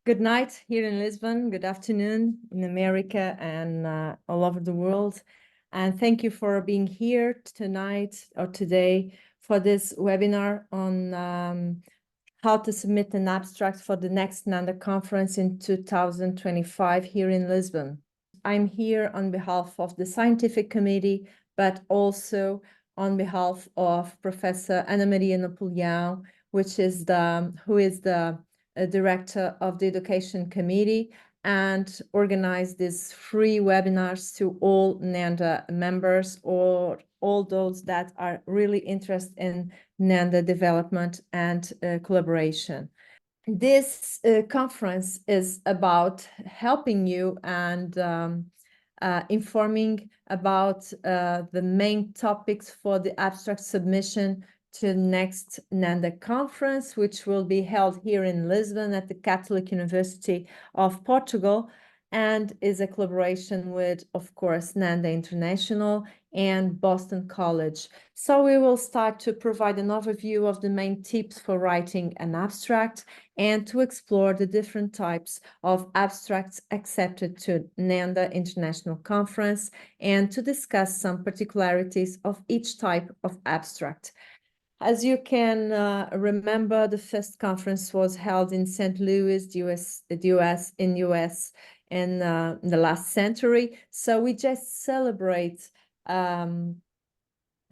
Good night here in Lisbon, good afternoon in America and all over the world. And thank you for being here tonight or today for this webinar on how to submit an abstract for the next NANDA conference in 2025 here in Lisbon. I'm here on behalf of the scientific committee, but also on behalf of Professor Ana Maria Napoleão, who is the director of the education committee and organize these free webinars to all NANDA members or all those that are really interested in NANDA development and collaboration. This conference is about helping you and informing about the main topics for the abstract submission to the next NANDA conference, which will be held here in Lisbon at the Catholic University of Portugal, and is a collaboration with, of course, NANDA International and Boston College. So we will start to provide an overview of the main tips for writing an abstract and to explore the different types of abstracts accepted to NANDA International Conference and to discuss some particularities of each type of abstract. As you can remember, the first conference was held in St. Louis, the US in the last century. So we just celebrate the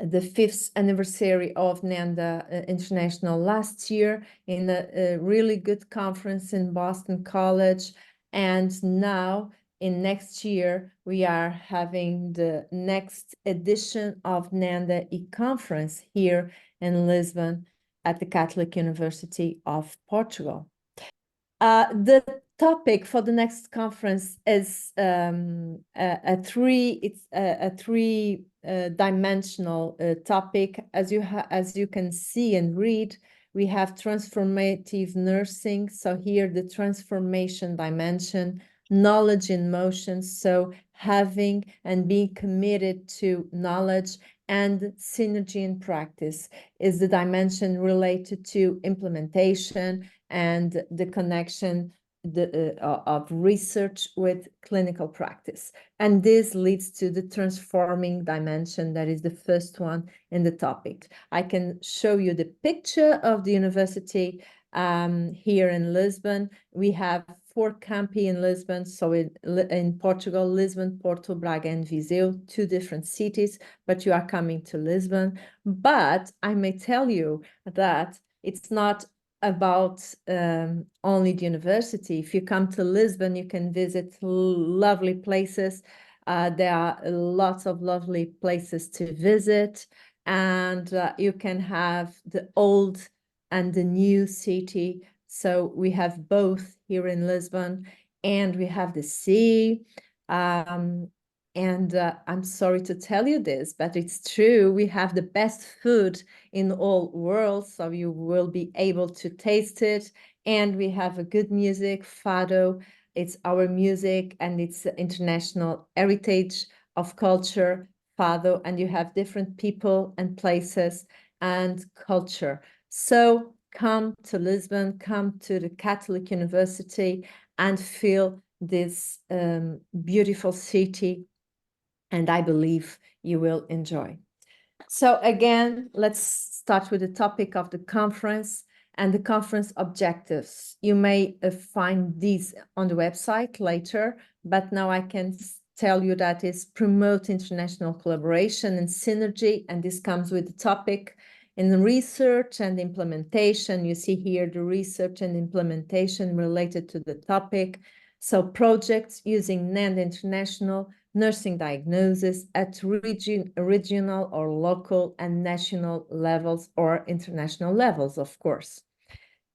5th anniversary of NANDA International last year in a really good conference in Boston College. And now in next year, we are having the next edition of NANDA-I Conference here in Lisbon at the Catholic University of Portugal. The topic for the next conference is a three-dimensional topic. As you can see and read, we have transformative nursing. So here the transformation dimension, knowledge in motion. So having and being committed to knowledge, and synergy in practice is the dimension related to implementation and the connection of research with clinical practice. And this leads to the transforming dimension that is the first one in the topic. I can show you the picture of the university here in Lisbon. We have 4 campi in Lisbon, so in Portugal, Lisbon, Porto, Braga, and Viseu, 2 different cities, but you are coming to Lisbon. But I may tell you that it's not about only the university. If you come to Lisbon, you can visit lovely places. There are lots of lovely places to visit, and you can have the old and the new city. So we have both here in Lisbon, and we have the sea. I'm sorry to tell you this, but it's true. We have the best food in all world, so you will be able to taste it. And we have a good music, fado. It's our music, and it's international heritage of culture, fado. And you have different people and places and culture. So come to Lisbon, come to the Catholic University and feel this beautiful city, and I believe you will enjoy. So again, let's start with the topic of the conference and the conference objectives. You may find these on the website later, but now I can tell you that is promote international collaboration and synergy, and this comes with the topic. In the research and implementation, you see here the research and implementation related to the topic. So projects using NANDA International nursing diagnosis at regional or local and national levels or international levels, of course.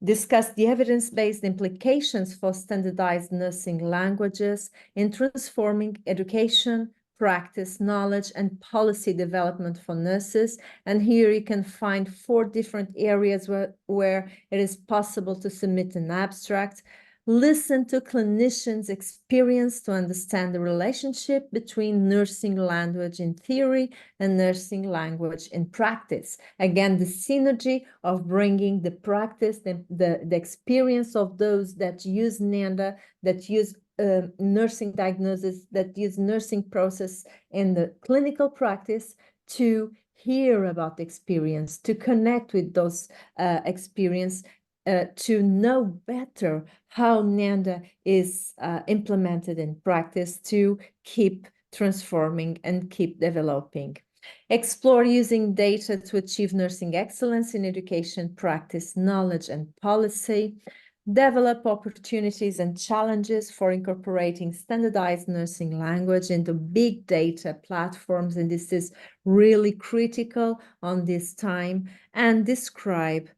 Discuss the evidence-based implications for standardized nursing languages in transforming education, practice, knowledge, and policy development for nurses. And here you can find 4 different areas where it is possible to submit an abstract. Listen to clinicians' experience to understand the relationship between nursing language in theory and nursing language in practice. Again, the synergy of bringing the practice, the experience of those that use NANDA, that use nursing diagnosis, that use nursing process in the clinical practice, to hear about the experience, to connect with those experience, to know better how NANDA is implemented in practice, to keep transforming and keep developing. Explore using data to achieve nursing excellence in education, practice, knowledge, and policy. Develop opportunities and challenges for incorporating standardized nursing language into big data platforms, and this is really critical on this time. And describe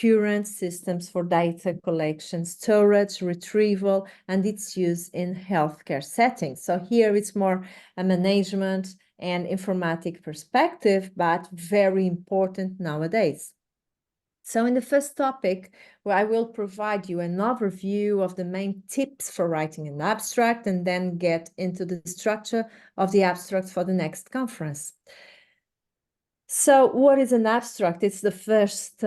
current systems for data collection, storage, retrieval, and its use in healthcare settings. So here it's more a management and informatic perspective, but very important nowadays. So in the first topic, where I will provide you an overview of the main tips for writing an abstract, and then get into the structure of the abstract for the next conference. So what is an abstract? It's the first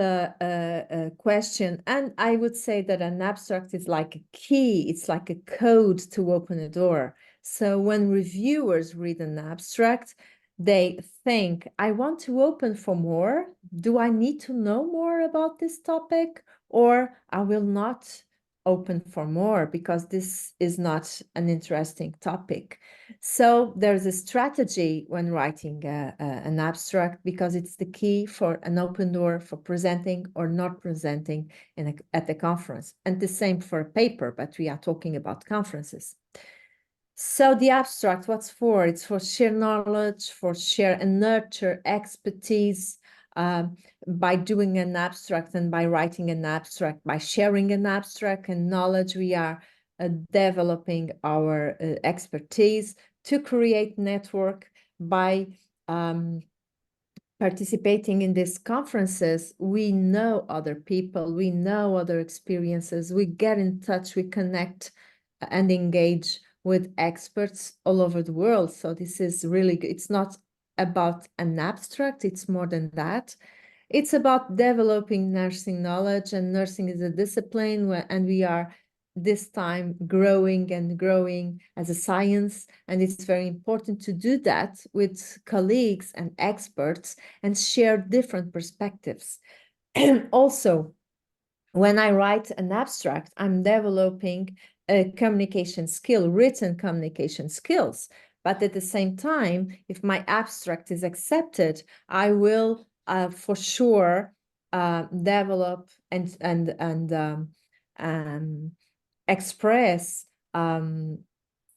question. And I would say that an abstract is like a key. It's like a code to open a door. So when reviewers read an abstract, they think, I want to open for more. Do I need to know more about this topic? Or I will not open for more because this is not an interesting topic. So there's a strategy when writing an abstract, because it's the key for an open door for presenting or not presenting at the conference. And the same for a paper, but we are talking about conferences. So the abstract, what's for? It's for share knowledge, for share and nurture expertise. By doing an abstract and by writing an abstract, by sharing an abstract and knowledge, we are developing our expertise to create network. By participating in these conferences, we know other people, we know other experiences, we get in touch, we connect and engage with experts all over the world. So this is really good. It's not about an abstract, it's more than that. It's about developing nursing knowledge, and nursing is a discipline and we are this time growing and growing as a science. And it's very important to do that with colleagues and experts and share different perspectives. And also, when I write an abstract, I'm developing a communication skill, written communication skills. But at the same time, if my abstract is accepted, I will for sure develop and express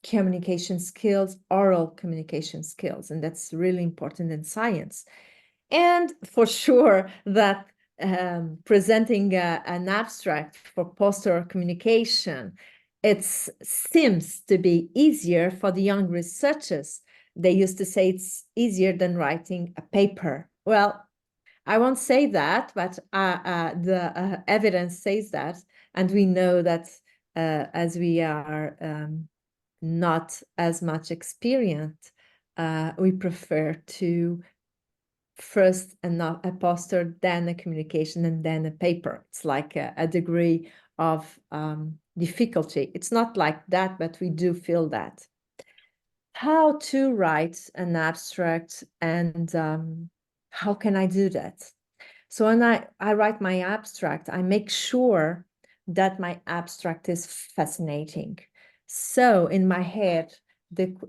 communication skills, oral communication skills, and that's really important in science. And for sure that presenting an abstract for poster communication, it seems to be easier for the young researchers. They used to say it's easier than writing a paper. Well, I won't say that, but the evidence says that, and we know that as we are not as much experienced, we prefer to first a poster, then a communication, and then a paper. It's like a degree of difficulty. It's not like that, but we do feel that. How to write an abstract, and how can I do that? So when I write my abstract, I make sure that my abstract is fascinating. So in my head,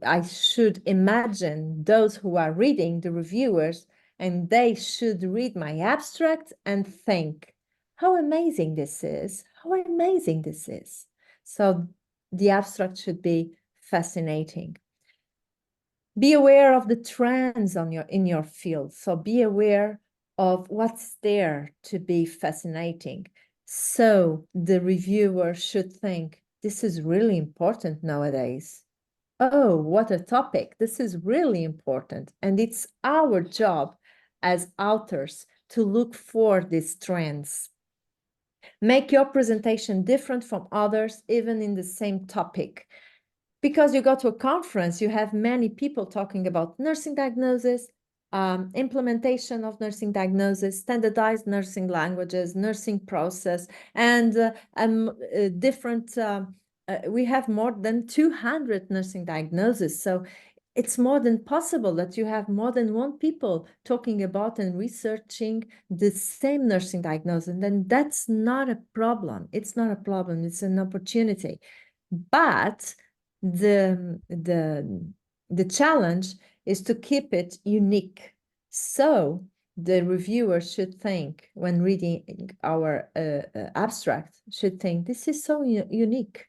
I should imagine those who are reading, the reviewers, and they should read my abstract and think, how amazing this is, how amazing this is. So the abstract should be fascinating. Be aware of the trends in your field. So be aware of what's there to be fascinating. So the reviewer should think, this is really important nowadays. Oh, what a topic. This is really important. And it's our job as authors to look for these trends. Make your presentation different from others, even in the same topic. Because you go to a conference, you have many people talking about nursing diagnosis, implementation of nursing diagnosis, standardized nursing languages, nursing process, and different, we have more than 200 nursing diagnoses. So it's more than possible that you have more than one people talking about and researching the same nursing diagnosis. And then that's not a problem. It's not a problem. It's an opportunity. But the challenge is to keep it unique. So the reviewer should think, when reading our abstract, should think, this is so unique.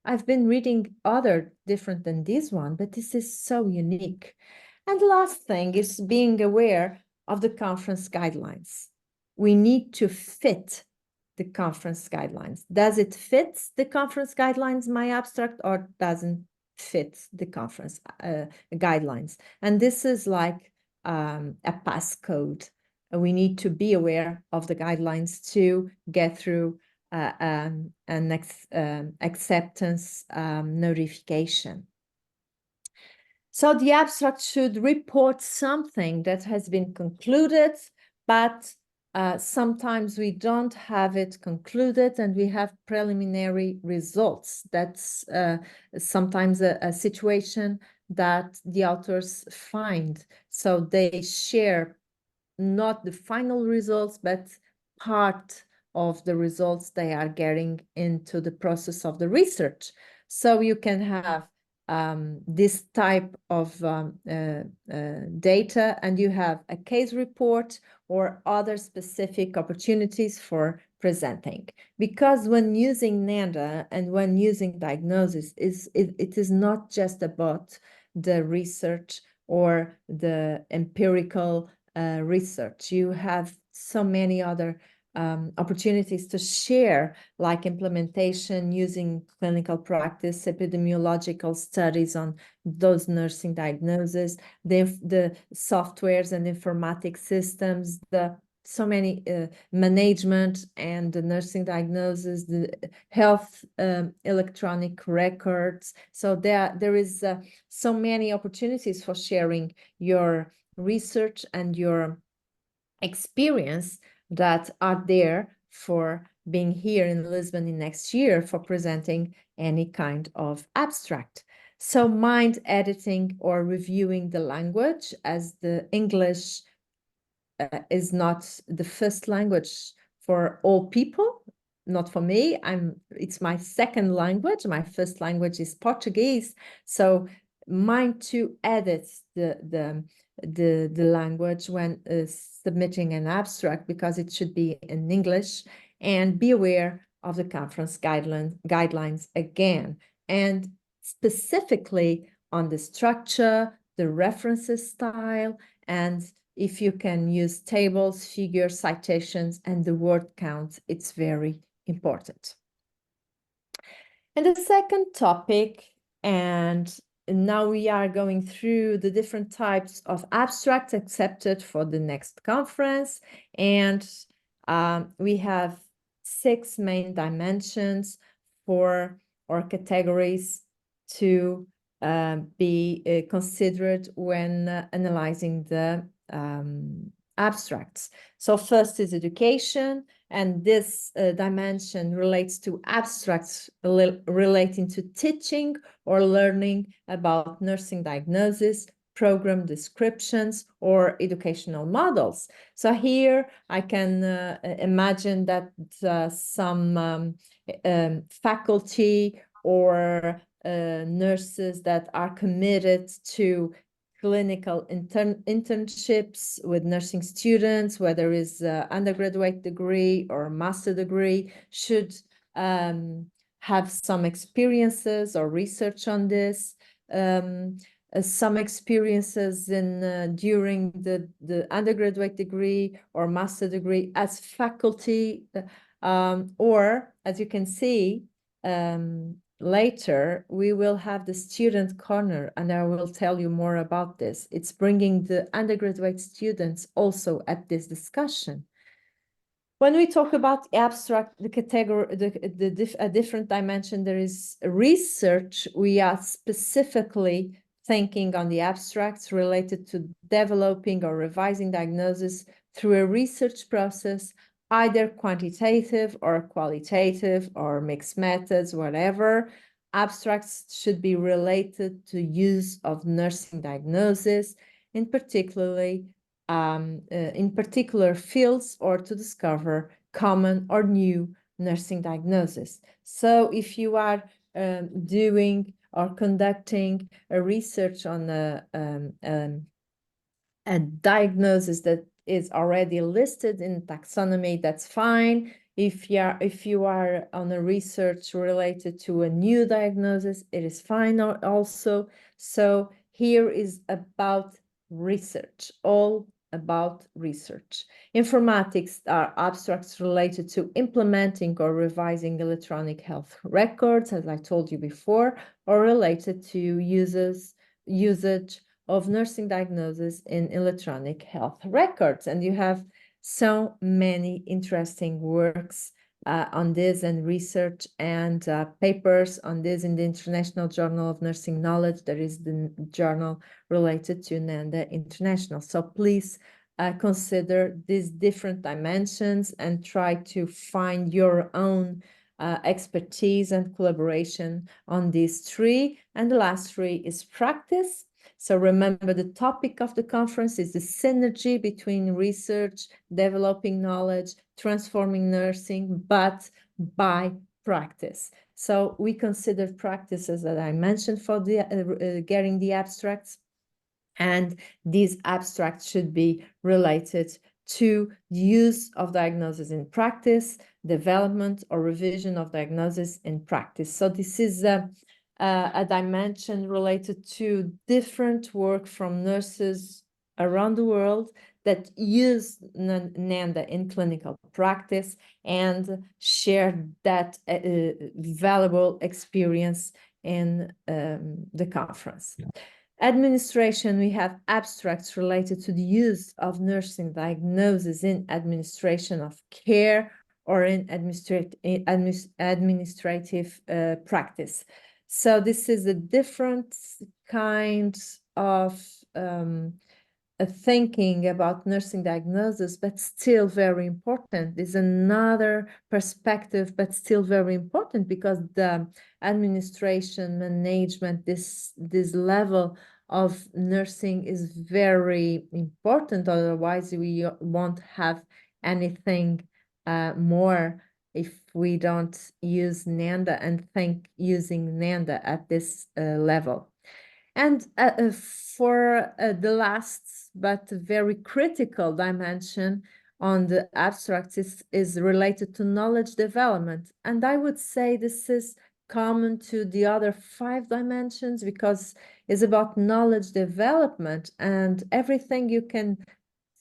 I've been reading other different than this one, but this is so unique. And the last thing is being aware of the conference guidelines. We need to fit the conference guidelines. Does it fit the conference guidelines, my abstract, or doesn't fit the conference guidelines? And this is like a passcode. We need to be aware of the guidelines to get through an acceptance notification. So the abstract should report something that has been concluded, but sometimes we don't have it concluded and we have preliminary results. That's sometimes a situation that the authors find. So they share not the final results, but part of the results they are getting into the process of the research. So you can have this type of data, and you have a case report or other specific opportunities for presenting. Because when using NANDA and when using diagnosis, it is not just about the research or the empirical research. You have so many other opportunities to share, like implementation using clinical practice, epidemiological studies on those nursing diagnoses, the softwares and informatic systems, so many management and the nursing diagnosis, the health electronic records. So there is so many opportunities for sharing your research and your experience that are there for being here in Lisbon in next year for presenting any kind of abstract. So mind editing or reviewing the language, as the English is not the first language for all people. Not for me. It's my second language. My first language is Portuguese. So mind to edit the language when submitting an abstract, because it should be in English, and be aware of the conference guidelines again, and specifically on the structure, the references style, and if you can use tables, figures, citations, and the word count. It's very important. And the second topic, and now we are going through the different types of abstracts accepted for the next conference. And we have 6 main dimensions for or categories to be considered when analyzing the abstracts. So first is education, and this dimension relates to abstracts relating to teaching or learning about nursing diagnosis, program descriptions, or educational models. So here I can imagine that some faculty or nurses that are committed to clinical internships with nursing students, whether it's undergraduate degree or master degree, should have some experiences or research on this. Some experiences in during the undergraduate degree or master degree as faculty, or as you can see, later, we will have the student corner, and I will tell you more about this. It's bringing the undergraduate students also at this discussion. When we talk about abstract, the category, a different dimension, there is research. We are specifically thinking on the abstracts related to developing or revising diagnosis through a research process, either quantitative or qualitative or mixed methods, whatever. Abstracts should be related to use of nursing diagnosis, in particular fields, or to discover common or new nursing diagnosis. So if you are doing or conducting a research on a diagnosis that is already listed in taxonomy, that's fine. If you are on a research related to a new diagnosis, it is fine also. So here is about research, all about research. Informatics are abstracts related to implementing or revising electronic health records, as I told you before, or related to usage of nursing diagnosis in electronic health records. And you have so many interesting works on this, and research and papers on this in the International Journal of Nursing Knowledge. There is the journal related to NANDA International. So please consider these different dimensions and try to find your own expertise and collaboration on these three. And the last three is practice. So remember, the topic of the conference is the synergy between research, developing knowledge, transforming nursing, but by practice. So we considered practices that I mentioned for the getting the abstracts, and these abstracts should be related to the use of diagnosis in practice, development or revision of diagnosis in practice. So this is a dimension related to different work from nurses around the world that use NANDA in clinical practice and share that valuable experience in the conference. Administration, we have abstracts related to the use of nursing diagnosis in administration of care or in administrative practice. So this is a different kind of thinking about nursing diagnosis, but still very important. Is another perspective, but still very important, because the administration, management, this level of nursing is very important. Otherwise, we won't have anything more if we don't use NANDA and think using NANDA at this level. And for the last but very critical dimension on the abstracts is related to knowledge development. And I would say this is common to the other 5 dimensions, because it's about knowledge development, and everything you can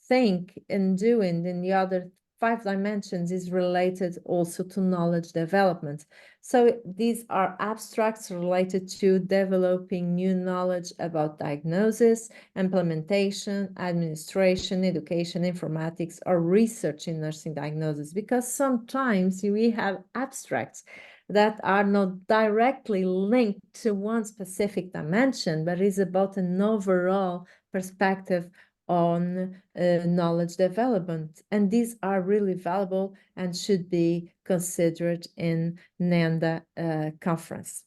think and do in the other 5 dimensions is related also to knowledge development. So these are abstracts related to developing new knowledge about diagnosis, implementation, administration, education, informatics, or research in nursing diagnosis, because sometimes we have abstracts that are not directly linked to one specific dimension, but is about an overall perspective on knowledge development. And these are really valuable and should be considered in NANDA conference.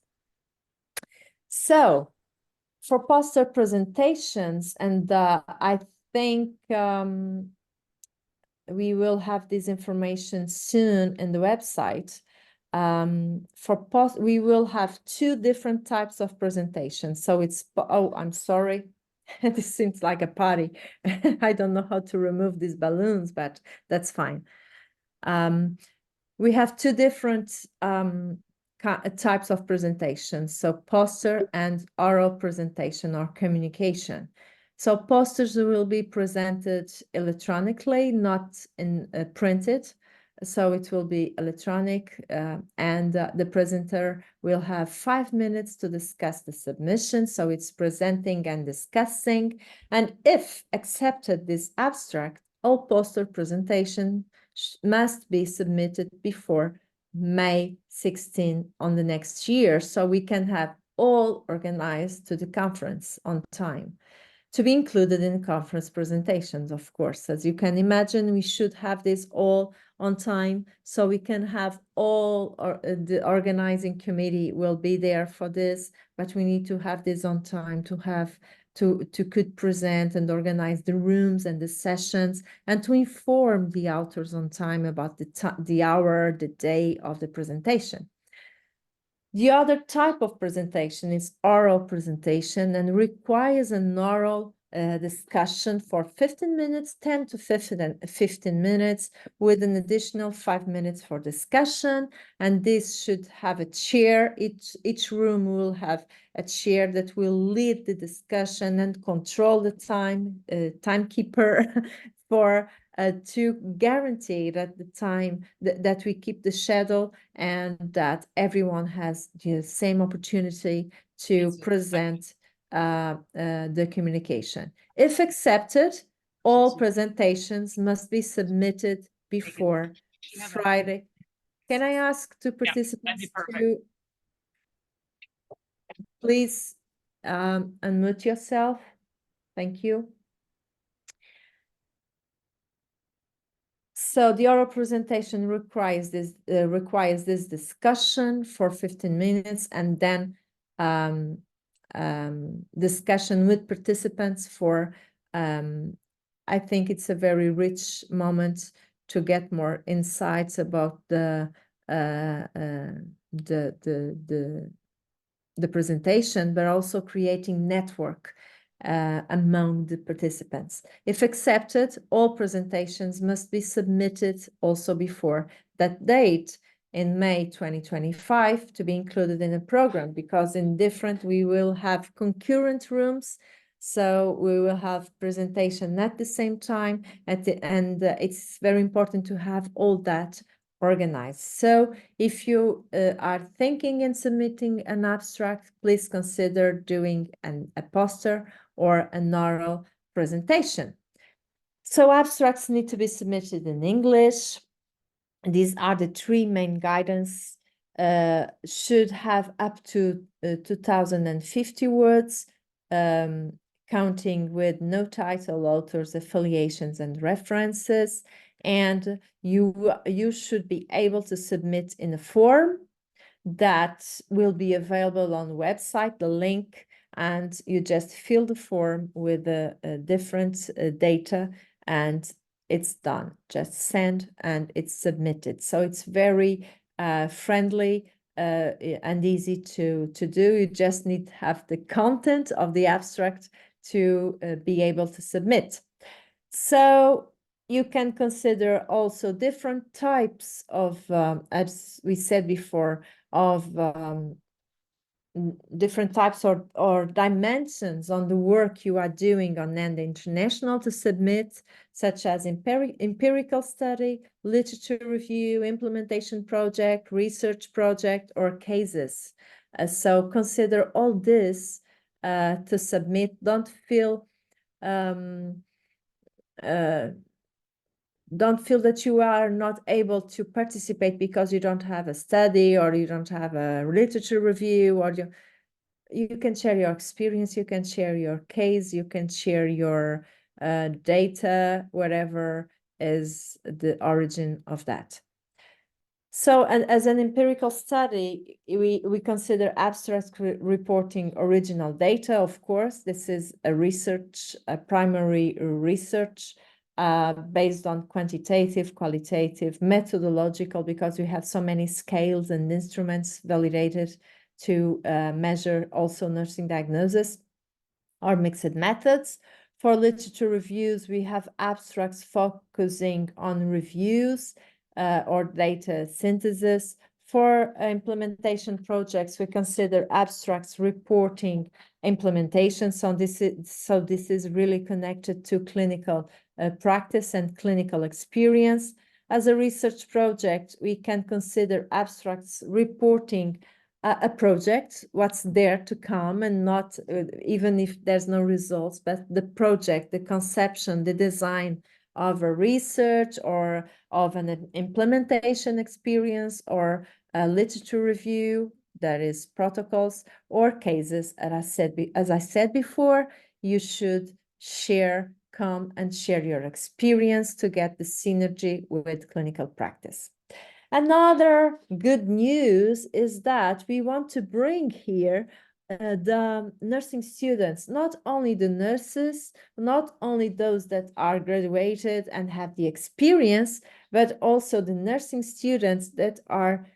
So for poster presentations, and I think we will have this information soon in the website. We will have 2 different types of presentations. So it's, oh, I'm sorry. This seems like a party. I don't know how to remove these balloons, but that's fine. We have 2 different types of presentations. So poster and oral presentation or communication. So posters will be presented electronically, not in printed. So it will be electronic, and the presenter will have 5 minutes to discuss the submission. So it's presenting and discussing. And if accepted this abstract, all poster presentation must be submitted before May 16 on the next year, so we can have all organized to the conference on time, to be included in conference presentations, of course. As you can imagine, we should have this all on time, so we can have all, the organizing committee will be there for this, but we need to have this on time to have to could present and organize the rooms and the sessions, and to inform the authors on time about the hour, the day of the presentation. The other type of presentation is oral presentation, and requires an oral discussion for 15 minutes, 10 to 15 minutes, with an additional 5 minutes for discussion. And this should have a chair. Each room will have a chair that will lead the discussion and control the timekeeper for to guarantee that the time that we keep the schedule and that everyone has the same opportunity to present the communication. If accepted, all presentations must be submitted before Friday. Can I ask to participants to please unmute yourself? Thank you. So the oral presentation requires this discussion for 15 minutes, and then discussion with participants for I think it's a very rich moment to get more insights about the presentation, but also creating network among the participants. If accepted, all presentations must be submitted also before that date in May 2025 to be included in a program, because we will have concurrent rooms, so we will have presentation at the same time and it's very important to have all that organized. So if you are thinking in submitting an abstract, please consider doing a poster or an oral presentation. So abstracts need to be submitted in English. These are the three main guidance. Should have up to 2050 words, counting with no title, authors, affiliations, and references. And you should be able to submit in a form that will be available on the website, the link, and you just fill the form with the different data, and it's done. Just send and it's submitted. So it's very friendly and easy to do. You just need to have the content of the abstract to be able to submit. So you can consider also different types of, as we said before, of different types or dimensions on the work you are doing on NANDA International to submit, such as empirical study, literature review, implementation project, research project, or cases. So consider all this to submit. Don't feel that you are not able to participate because you don't have a study or you don't have a literature review, or you can share your experience, you can share your case, you can share your data, whatever is the origin of that. So, and as an empirical study, we consider abstract reporting original data, of course. This is a primary research based on quantitative, qualitative, methodological, because we have so many scales and instruments validated to measure also nursing diagnosis, or mixed methods. For literature reviews, we have abstracts focusing on reviews or data synthesis. For implementation projects, we consider abstracts reporting implementation. So this is really connected to clinical practice and clinical experience. As a research project, we can consider abstracts reporting a project, what's there to come, and not even if there's no results, but the project, the conception, the design of a research or of an implementation experience or a literature review, that is protocols or cases. And as I said before, you should come and share your experience to get the synergy with clinical practice. Another good news is that we want to bring here the nursing students, not only the nurses, not only those that are graduated and have the experience, but also the nursing students that are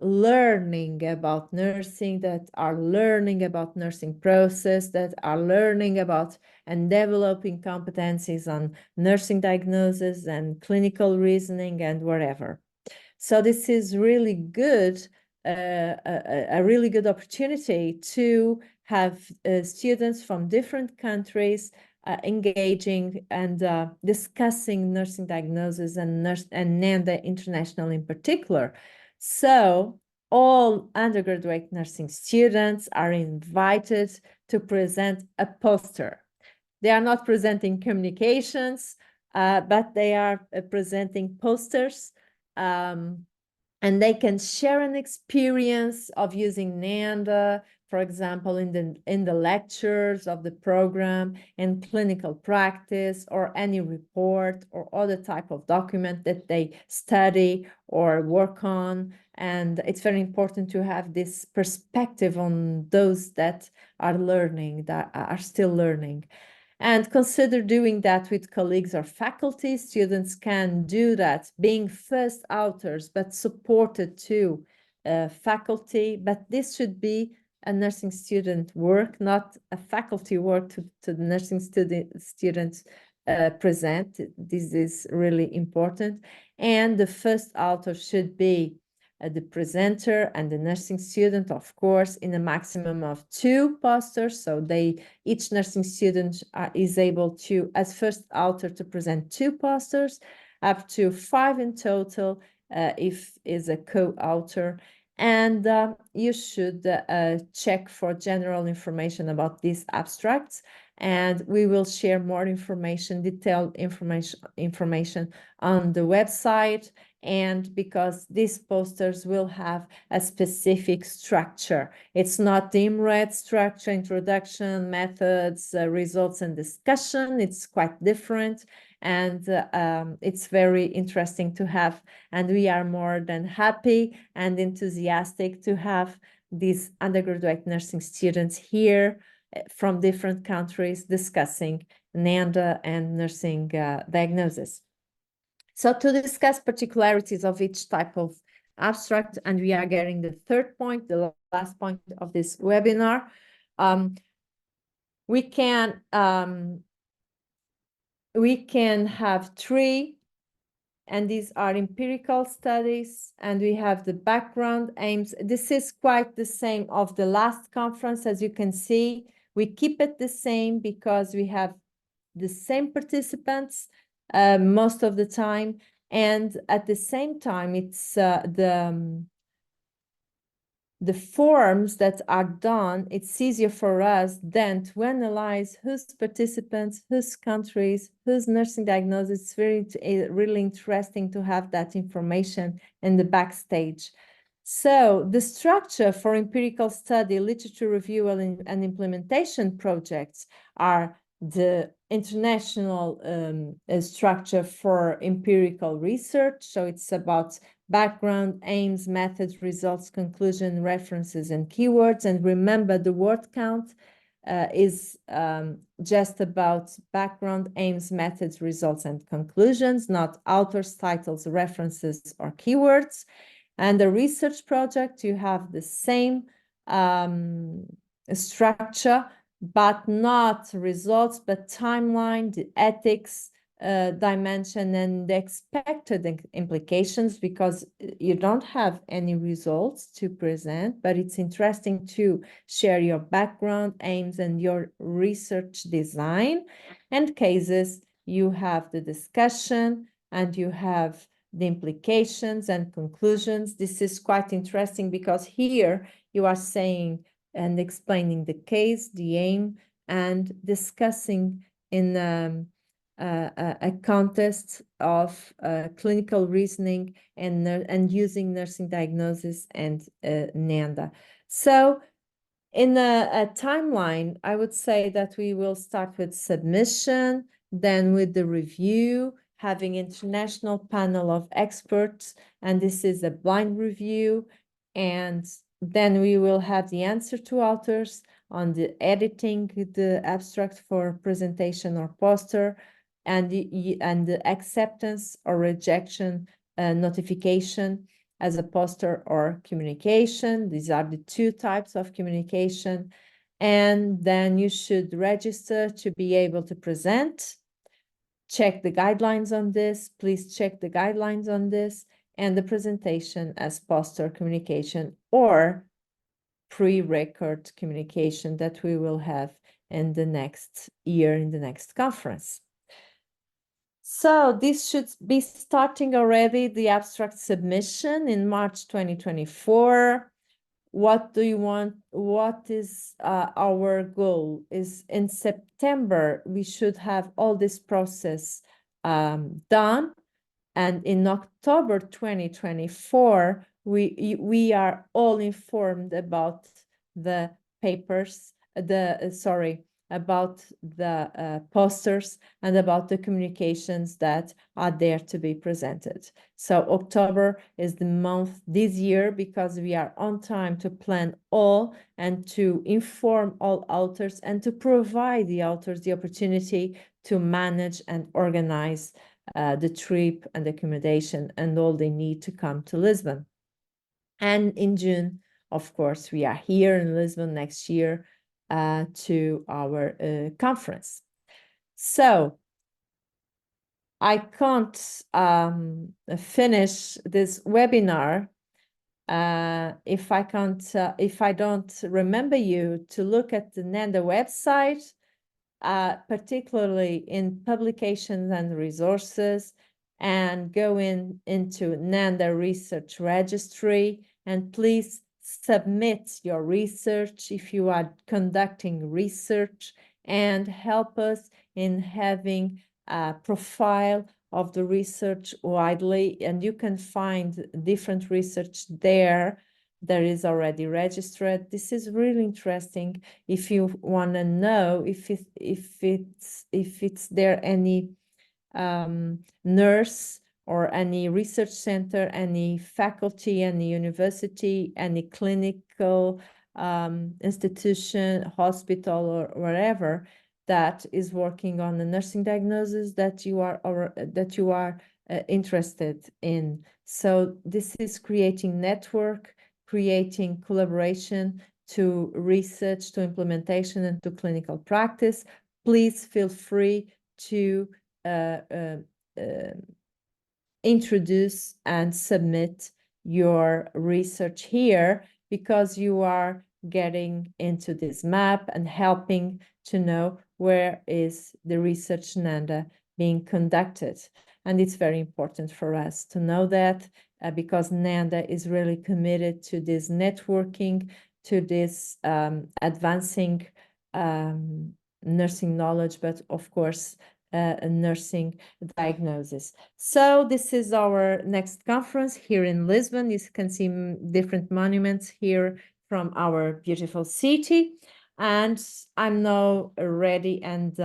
learning about nursing, that are learning about nursing process, that are learning about and developing competencies on nursing diagnosis and clinical reasoning and whatever. So this is really good, a really good opportunity to have students from different countries engaging and discussing nursing diagnosis and NANDA International in particular. So all undergraduate nursing students are invited to present a poster. They are not presenting communications, but they are presenting posters. And they can share an experience of using NANDA, for example, in the lectures of the program, in clinical practice, or any report or other type of document that they study or work on. And it's very important to have this perspective on those that are learning, that are still learning. And consider doing that with colleagues or faculty. Students can do that, being first authors, but supported to faculty. But this should be a nursing student work, not a faculty work to the nursing students present. This is really important. And the first author should be the presenter and the nursing student, of course, in a maximum of 2 posters. So each nursing student is able to, as first author, to present 2 posters, up to 5 in total if is a co-author. And you should check for general information about these abstracts. And we will share more information, detailed information on the website. And because these posters will have a specific structure. It's not the IMRED structure, introduction, methods, results, and discussion. It's quite different. And it's very interesting to have. And we are more than happy and enthusiastic to have these undergraduate nursing students here from different countries discussing NANDA and nursing diagnosis. So to discuss particularities of each type of abstract, and we are getting the third point, the last point of this webinar, we can have 3, and these are empirical studies, and we have the background aims. This is quite the same of the last conference. As you can see, we keep it the same because we have the same participants most of the time, and at the same time it's the forms that are done. It's easier for us then to analyze whose participants, whose countries, whose nursing diagnosis. It's really interesting to have that information in the backstage. So the structure for empirical study, literature review, and implementation projects are the international structure for empirical research. So it's about background, aims, methods, results, conclusion, references, and keywords. And remember, the word count is just about background, aims, methods, results, and conclusions, not authors, titles, references, or keywords. And the research project, you have the same structure, but not results, but timeline, the ethics dimension, and the expected implications, because you don't have any results to present, but it's interesting to share your background, aims, and your research design. And cases, you have the discussion, and you have the implications and conclusions. This is quite interesting because here you are saying and explaining the case, the aim, and discussing in a contest of clinical reasoning and using nursing diagnosis and NANDA. So in a timeline, I would say that we will start with submission, then with the review, having international panel of experts, and this is a blind review, and then we will have the answer to authors on the editing the abstract for presentation or poster, and the acceptance or rejection notification as a poster or communication. These are the two types of communication. And then you should register to be able to present. Check the guidelines on this. Please check the guidelines on this. And the presentation as poster communication or pre-record communication that we will have in the next year, in the next conference. So this should be starting already, the abstract submission in March 2024. What do you want? What is our goal? Is in September, we should have all this process done. And in October 2024, we are all informed about the papers, about the posters and about the communications that are there to be presented. So October is the month this year because we are on time to plan all and to inform all authors and to provide the authors the opportunity to manage and organize the trip and the accommodation and all they need to come to Lisbon. And in June, of course, we are here in Lisbon next year to our conference. So I can't finish this webinar if I don't remember you to look at the NANDA website, particularly in publications and resources, and go into NANDA Research Registry, and please submit your research if you are conducting research, and help us in having a profile of the research widely. And you can find different research there that is already registered. This is really interesting if you want to know if it's there any nurse or any research center, any faculty, any university, any clinical institution, hospital, or wherever that is working on the nursing diagnosis that you are interested in. So this is creating network, creating collaboration to research, to implementation, and to clinical practice. Please feel free to introduce and submit your research here, because you are getting into this map and helping to know where is the research NANDA being conducted. And it's very important for us to know that because NANDA is really committed to this networking, to this advancing nursing knowledge, but of course, nursing diagnosis. So this is our next conference here in Lisbon. You can see different monuments here from our beautiful city. And I'm now ready and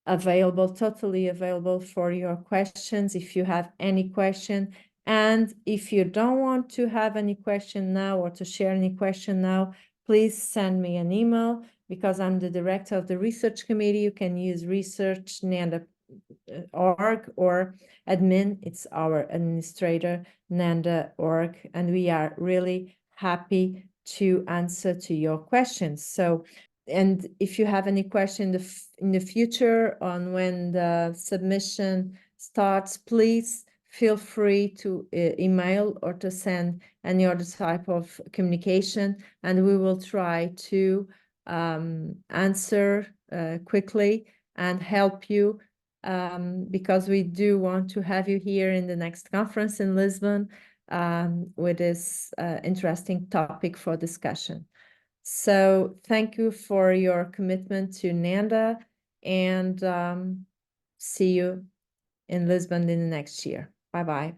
available, totally available for your questions if you have any question. And if you don't want to have any question now or to share any question now, please send me an email, because I'm the director of the research committee. You can use research NANDA.org or admin, it's our administrator, NANDA.org, and we are really happy to answer to your questions. So, and if you have any question in the future on when the submission starts, please feel free to email or to send any other type of communication, and we will try to answer quickly and help you, because we do want to have you here in the next conference in Lisbon with this interesting topic for discussion. So thank you for your commitment to NANDA, and See you in Lisbon in the next year. Bye-bye.